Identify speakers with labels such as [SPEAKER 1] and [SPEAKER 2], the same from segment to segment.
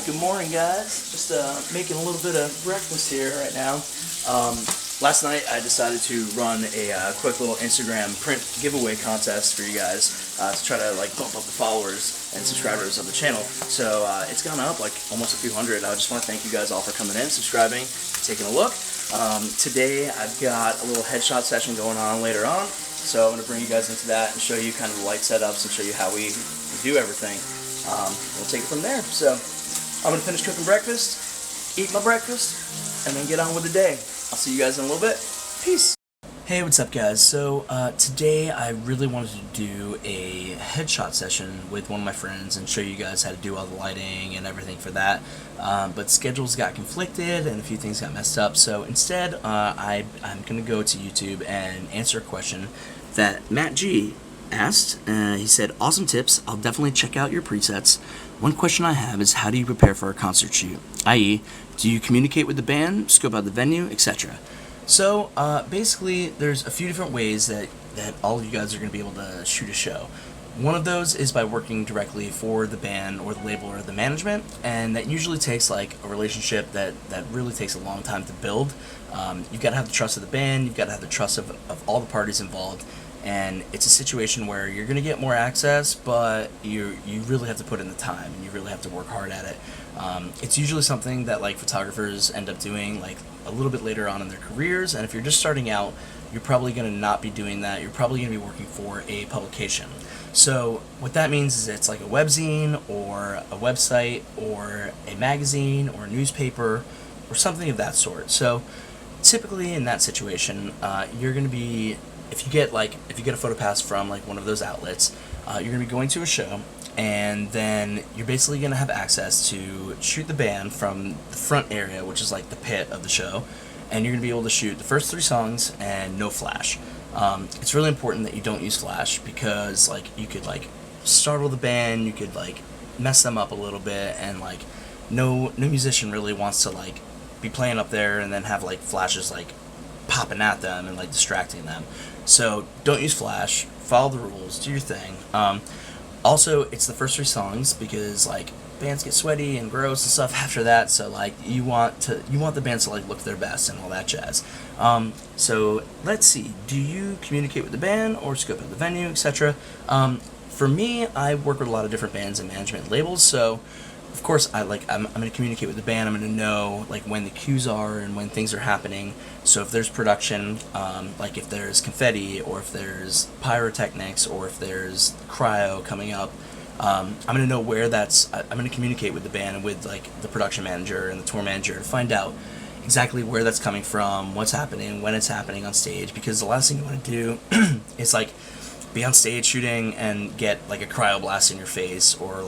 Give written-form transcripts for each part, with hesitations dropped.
[SPEAKER 1] Good morning, guys. Just making a little bit of breakfast here right now. Last night I decided to run a quick little Instagram print giveaway contest for you guys to try to bump up the followers and subscribers of the channel. So it's gone up almost a few hundred. I just want to thank you guys all for coming in, subscribing, taking a look. Today I've got a little headshot session going on later on, so I'm going to bring you guys into that and show you kind of the light setups and show you how we do everything. We'll take it from there. So I'm going to finish cooking breakfast, eat my breakfast, and then get on with the day. I'll see you guys in a little bit. Peace. Hey, what's up, guys? So today I really wanted to do a headshot session with one of my friends and show you guys how to do all the lighting and everything for that. But schedules got conflicted and a few things got messed up. So instead, I'm going to go to YouTube and answer a question that Matt G asked. He said, "Awesome tips. I'll definitely check out your presets. One question I have is, how do you prepare for a concert shoot? I.e., do you communicate with the band, scope out the venue, etc.?" So basically, there's a few different ways that all of you guys are going to be able to shoot a show. One of those is by working directly for the band or the label or the management, and that usually takes a relationship that really takes a long time to build. You've got to have the trust of the band, you've got to have the trust of all the parties involved, and it's a situation where you're going to get more access, but you really have to put in the time, and you really have to work hard at it. It's usually something that photographers end up doing a little bit later on in their careers, and if you're just starting out, you're probably going to not be doing that. You're probably going to be working for a publication. So what that means is it's like a webzine or a website or a magazine or a newspaper or something of that sort. So typically in that situation, you're going to be, if you get a photo pass from one of those outlets, you're going to be going to a show, and then you're basically going to have access to shoot the band from the front area, which is the pit of the show, and you're going to be able to shoot the first 3 songs and no flash. It's really important that you don't use flash because you could startle the band, you could mess them up a little bit, and no musician really wants to be playing up there and then have flashes popping at them and distracting them. So don't use flash, follow the rules, do your thing. Also, it's the first 3 songs because bands get sweaty and gross and stuff after that, so you want the bands to look their best and all that jazz. So let's see, do you communicate with the band or scope out the venue, etc.? For me, I work with a lot of different bands and management labels, so of course I'm going to communicate with the band. I'm going to know when the cues are and when things are happening. So if there's production, if there's confetti or if there's pyrotechnics or if there's cryo coming up, I'm going to know where that's. I'm going to communicate with the band and with the production manager and the tour manager to find out exactly where that's coming from, what's happening, when it's happening on stage, because the last thing you want to do is be on stage shooting and get a cryo blast in your face, or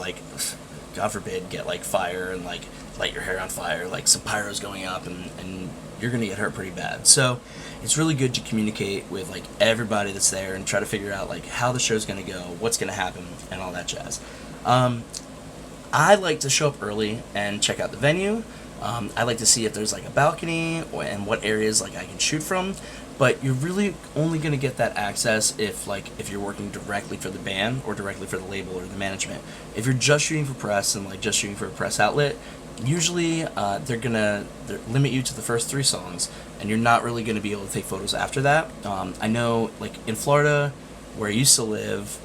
[SPEAKER 1] God forbid, get fire and light your hair on fire, some pyro's going up, and you're gonna get hurt pretty bad. So it's really good to communicate with everybody that's there and try to figure out how the show's gonna go, what's gonna happen, and all that jazz. I like to show up early and check out the venue. I like to see if there's a balcony and what areas I can shoot from. But you're really only going to get that access if you're working directly for the band or directly for the label or the management. If you're just shooting for press and just shooting for a press outlet, usually they're gonna limit you to the first 3 songs, and you're not really going to be able to take photos after that. I know in Florida, where I used to live,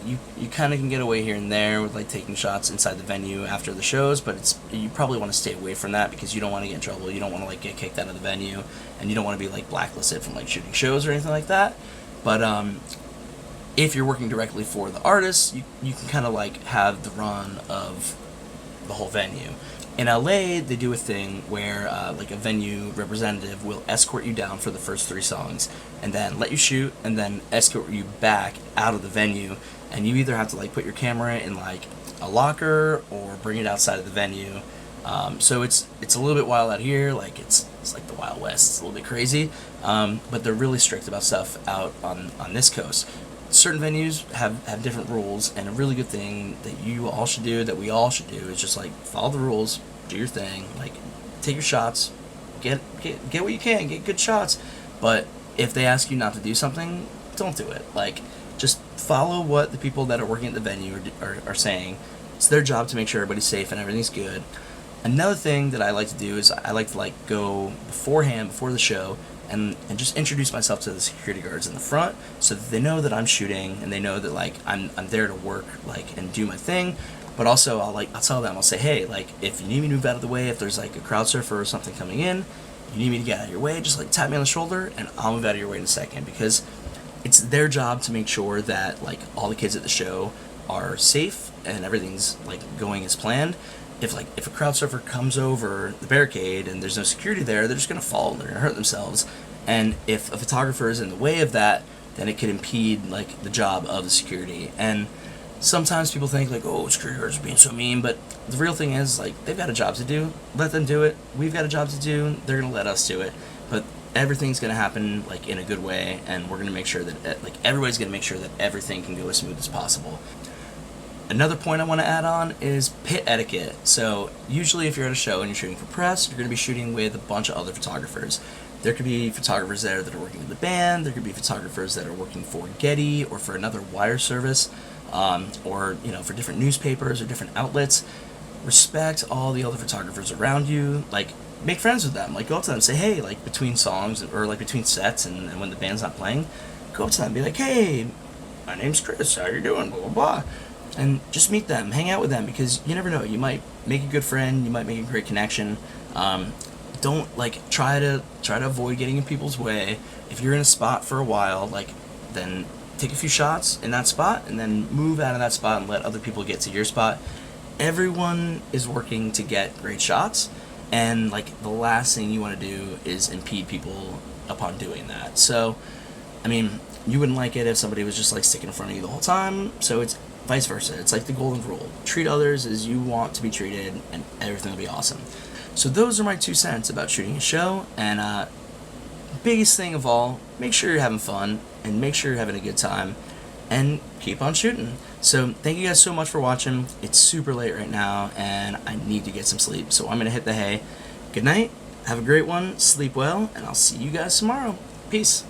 [SPEAKER 1] you kind of can get away here and there with taking shots inside the venue after the shows, but you probably want to stay away from that because you don't want to get in trouble, you don't want to get kicked out of the venue, and you don't want to be blacklisted from shooting shows or anything like that. But if you're working directly for the artists, you can kind of have the run of the whole venue. In LA, they do a thing where a venue representative will escort you down for the first 3 songs and then let you shoot and then escort you back out of the venue, and you either have to put your camera in a locker or bring it outside of the venue. So it's a little bit wild out here, it's the Wild West, it's a little bit crazy, but they're really strict about stuff out on this coast. Certain venues have different rules, and a really good thing that you all should do, that we all should do, is just follow the rules, do your thing, take your shots, get what you can, get good shots. But if they ask you not to do something, don't do it. Just follow what the people that are working at the venue are saying. It's their job to make sure everybody's safe and everything's good. Another thing that I like to do is I like to like go beforehand, before the show, and just introduce myself to the security guards in the front so that they know that I'm shooting and they know that like I'm there to work like and do my thing. But also I'll tell them, I'll say, hey, like if you need me to move out of the way, if there's like a crowd surfer or something coming in, you need me to get out of your way, just like tap me on the shoulder and I'll move out of your way in a second, because it's their job to make sure that like all the kids at the show are safe and everything's like going as planned. If a crowd surfer comes over the barricade and there's no security there, they're just gonna fall and they're gonna hurt themselves. And if a photographer is in the way of that, then it could impede like the job of the security. And sometimes people think like, oh, security guards are being so mean, but the real thing is like they've got a job to do. Let them do it. We've got a job to do. They're gonna let us do it. But everything's gonna happen like in a good way, and we're gonna make sure that like everybody's gonna make sure that everything can go as smooth as possible. Another point I want to add on is pit etiquette. So usually if you're at a show and you're shooting for press, you're going to be shooting with a bunch of other photographers. There could be photographers there that are working with the band, there could be photographers that are working for Getty or for another wire service, or for different newspapers or different outlets. Respect all the other photographers around you. Like, make friends with them. Like, go up to them and say, hey, like between songs or like between sets and when the band's not playing, go up to them and be like, hey, my name's Chris, how you doing, blah, blah, blah. And just meet them, hang out with them, because you never know, you might make a good friend, you might make a great connection. Don't like try to avoid getting in people's way. If you're in a spot for a while, like then take a few shots in that spot and then move out of that spot and let other people get to your spot. Everyone is working to get great shots, and like the last thing you want to do is impede people upon doing that. So, I mean, you wouldn't like it if somebody was just like sticking in front of you the whole time, so it's vice versa. It's like the golden rule. Treat others as you want to be treated, and everything will be awesome. So those are my 2 cents about shooting a show, and biggest thing of all, make sure you're having fun, and make sure you're having a good time, and keep on shooting. So thank you guys so much for watching. It's super late right now, and I need to get some sleep, so I'm going to hit the hay. Good night, have a great one, sleep well, and I'll see you guys tomorrow. Peace.